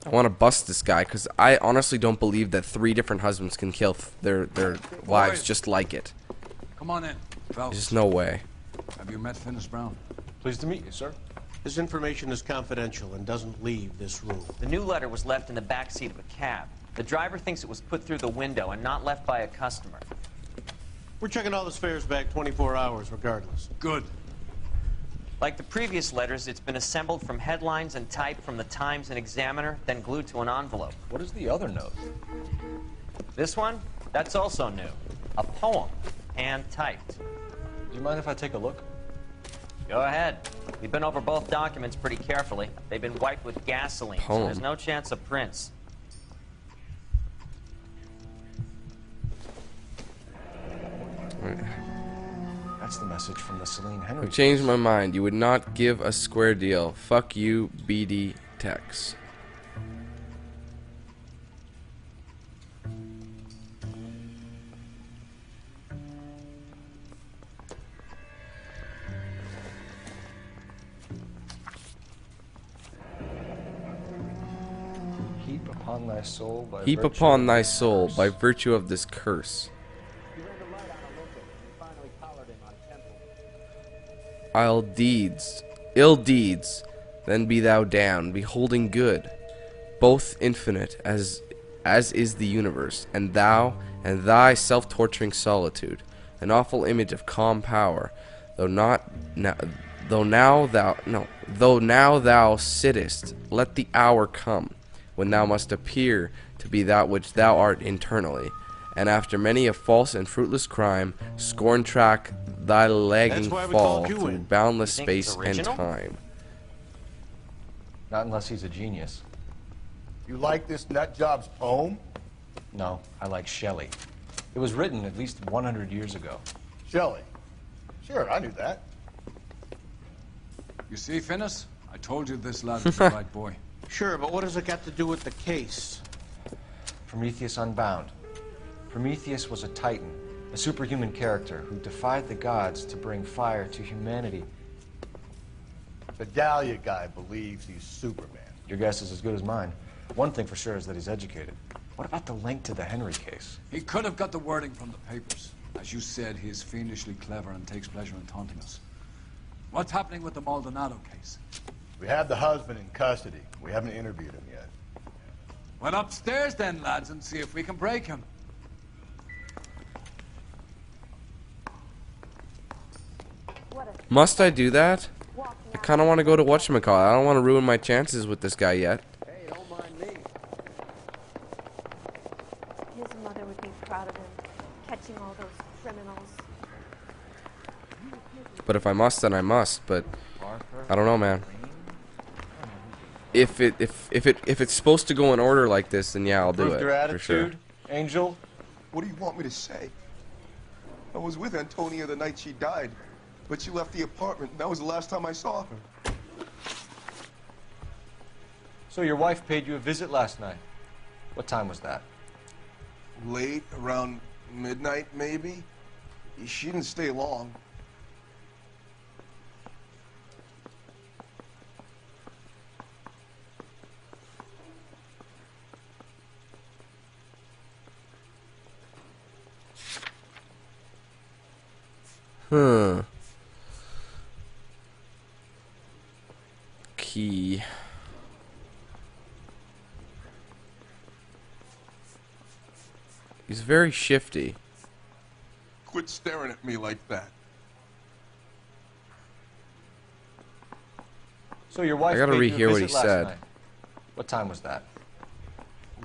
I want to bust this guy because I honestly don't believe that 3 different husbands can kill their wives just like it. Come on in, fellas. There's no way. Have you met Finis Brown? Pleased to meet you, sir. This information is confidential and doesn't leave this room. The new letter was left in the back seat of a cab. The driver thinks it was put through the window and not left by a customer. We're checking all this fares back 24 hours regardless. Good. Like the previous letters, it's been assembled from headlines and typed from the Times and Examiner, then glued to an envelope. What is the other note? This one? That's also new. A poem, hand-typed. Do you mind if I take a look? Go ahead. We've been over both documents pretty carefully. They've been wiped with gasoline, so there's no chance of prints. That's the message from the Celine Henry. I changed my mind. You would not give a square deal. Fuck you, BD Tex. Heap upon thy soul by Heap virtue upon of thy this soul curse. by virtue of this curse. Ill deeds, then be thou down, beholding good, both infinite as is the universe, and thou and thy self-torturing solitude, an awful image of calm power, though now thou sittest, let the hour come when thou must appear to be that which thou art internally, and after many a false and fruitless crime, scorn track thy lagging fall through boundless space and time. Not unless he's a genius. You like this nutjob's poem? No, I like Shelley. It was written at least 100 years ago. Shelley. Sure, I knew that. You see, Finis? I told you this lad was the right boy. Sure, but what has it got to do with the case? Prometheus Unbound. Prometheus was a titan, a superhuman character who defied the gods to bring fire to humanity. The Dahlia guy believes he's Superman. Your guess is as good as mine. One thing for sure is that he's educated. What about the link to the Henry case? He could have got the wording from the papers. As you said, he is fiendishly clever and takes pleasure in taunting us. What's happening with the Maldonado case? We have the husband in custody. We haven't interviewed him yet. Well, upstairs then, lads, and see if we can break him. Must I do that? I kind of want to go to whatchamacallit. I don't want to ruin my chances with this guy yet. Hey, don't mind me. His mother would be proud of him, catching all those criminals. But if I must, then I must. But I don't know, man. If it's supposed to go in order like this, then yeah, I'll do it Your for sure. attitude, Angel? What do you want me to say? I was with Antonia the night she died, but she left the apartment, and that was the last time I saw her. So your wife paid you a visit last night. What time was that? Late, around midnight, maybe? She didn't stay long. Huh. Key. He's very shifty. Quit staring at me like that. So your wife I gotta paid you a rehear what visit he last said. night. What time was that?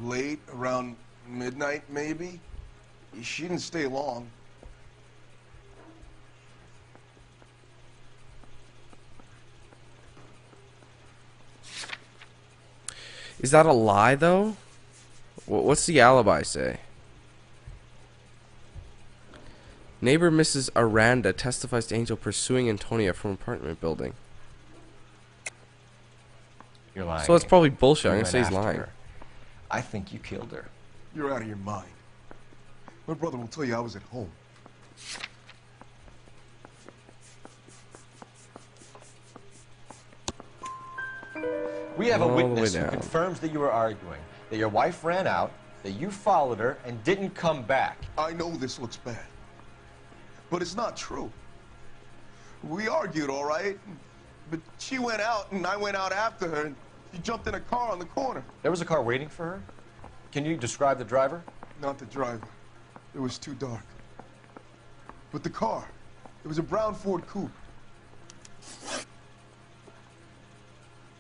Late, around midnight, maybe? She didn't stay long. Is that a lie, though? What's the alibi say? Neighbor Mrs. Aranda testifies to Angel pursuing Antonia from apartment building. You're lying. So it's probably bullshit. You I'm gonna went say he's after lying. her. I think you killed her. You're out of your mind. My brother will tell you I was at home. We have a All the way witness who down. confirms that you were arguing, that your wife ran out, that you followed her and didn't come back. I know this looks bad, but it's not true. We argued, all right, but she went out and I went out after her and she jumped in a car on the corner. There was a car waiting for her? Can you describe the driver? Not the driver. It was too dark. But the car, it was a brown Ford Coupe.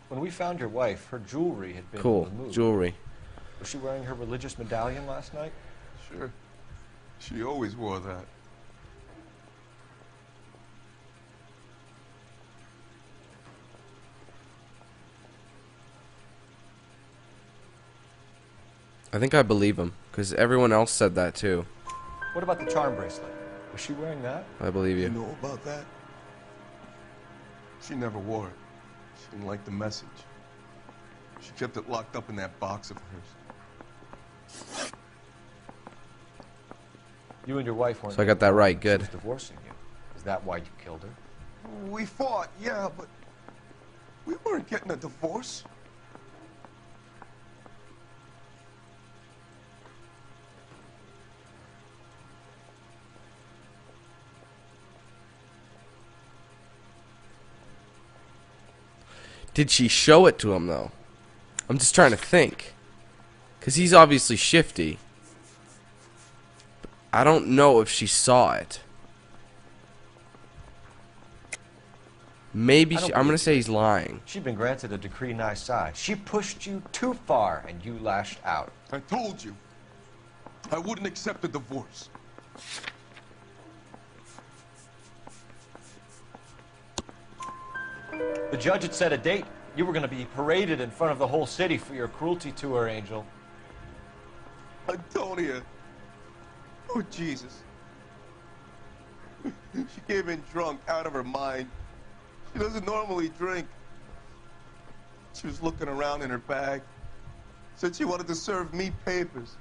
When we found your wife, her jewelry had been Cool. removed. Jewelry. Was she wearing her religious medallion last night? Sure. She always wore that. I think I believe him, because everyone else said that too. What about the charm bracelet? Was she wearing that? I believe You you. know about that? She never wore it. She didn't like the message. She kept it locked up in that box of hers. You and your wife weren't. So I got that right, She good. was divorcing you. Is that why you killed her? We fought, yeah, but we weren't getting a divorce. Did she show it to him, though? I'm just trying to think. Because he's obviously shifty. I don't know if she saw it. Maybe I don't I'm going to believe say he's lying. She'd been granted a decree nisi. She pushed you too far, and you lashed out. I told you. I wouldn't accept a divorce. The judge had set a date. You were going to be paraded in front of the whole city for your cruelty to her, Angel. Antonia. Oh, Jesus. She came in drunk, out of her mind. She doesn't normally drink. She was looking around in her bag. Said she wanted to serve me papers.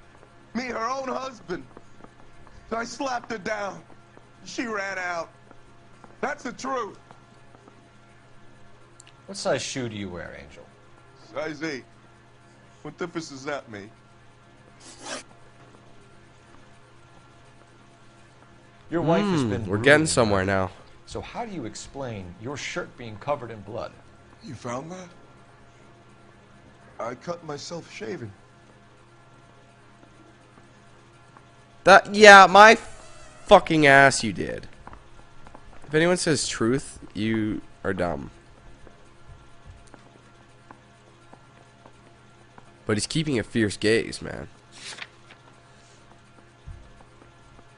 Me, her own husband. So I slapped her down. She ran out. That's the truth. What size shoe do you wear, Angel? Size 8. What difference does that make? Your wife has been We're getting brutally somewhere murdered. now. So how do you explain your shirt being covered in blood? You found that? I cut myself shaving. Yeah, my fucking ass you did. If anyone says truth, you are dumb. But he's keeping a fierce gaze, man.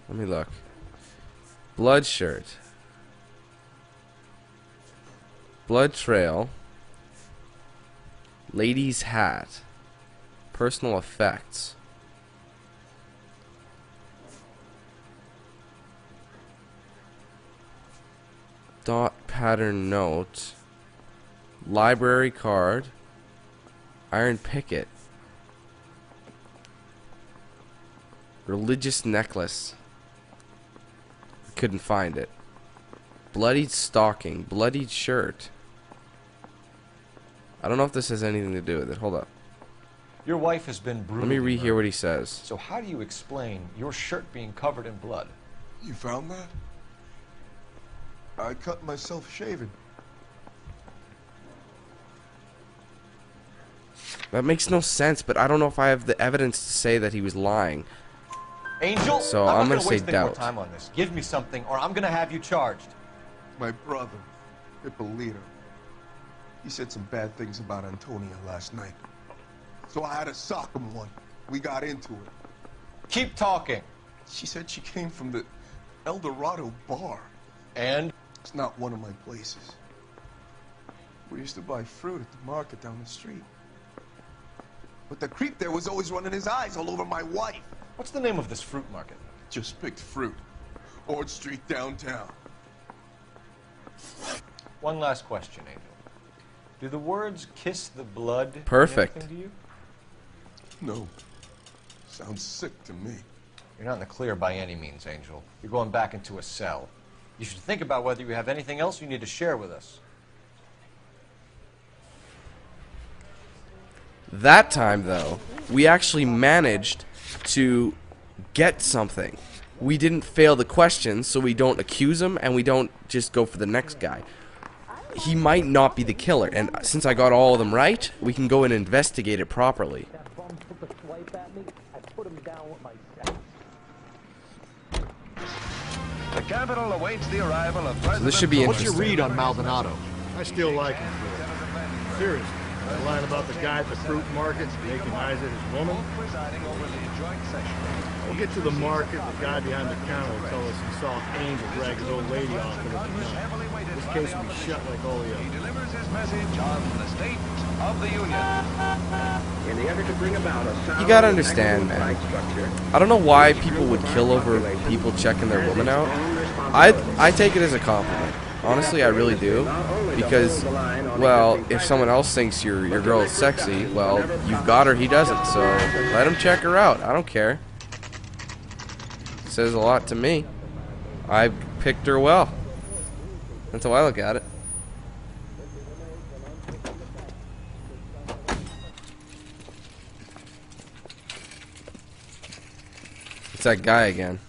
Let me look. Blood shirt. Blood trail. Lady's hat. Personal effects. Dot pattern note. Library card. Iron picket. Religious necklace. Couldn't find it. Bloodied stocking. Bloodied shirt. I don't know if this has anything to do with it. Hold up. Your wife has been Let brutally me rehear murdered. what he says. So how do you explain your shirt being covered in blood? You found that? I cut myself shaving. That makes no sense, but I don't know if I have the evidence to say that he was lying. Angel, So I'm I'm not gonna say waste any more doubt. time on this. Give me something, or I'm gonna have you charged. My brother, Ippolito. He said some bad things about Antonia last night. So I had to sock him one. We got into it. Keep talking. She said she came from the El Dorado bar. And It's not one of my places. We used to buy fruit at the market down the street. But the creep there was always running his eyes all over my wife. what's the name of this fruit market? Just picked fruit. Ord Street downtown. One last question, Angel. Do the words "kiss the blood" mean Perfect. anything to you? No. Sounds sick to me. You're not in the clear by any means, Angel. You're going back into a cell. You should think about whether you have anything else you need to share with us. That time, though, we actually managed to get something. We didn't fail the questions, so we don't accuse him, and we don't just go for the next guy. He might not be the killer, and since I got all of them right, we can go and investigate it properly. The capital awaits the arrival of President. So this should be What's interesting. your read on Maldonado? I still like him for it. Seriously. That line about the guy at the fruit market making eyes at his woman. We'll get to the market. The guy behind the counter will tell us he saw Angel drag his old lady off with her. This case will be shut like all the others. He delivers his message on the State of the Union. In the effort to bring about a sound You gotta understand, man. structure, I don't know why people would kill over people checking their woman out. I take it as a compliment. Honestly, I really do. Because, well, if someone else thinks your girl is sexy, well, you've got her, he doesn't. So let him check her out. I don't care. Says a lot to me. I picked her well. That's how I look at it. It's that guy again.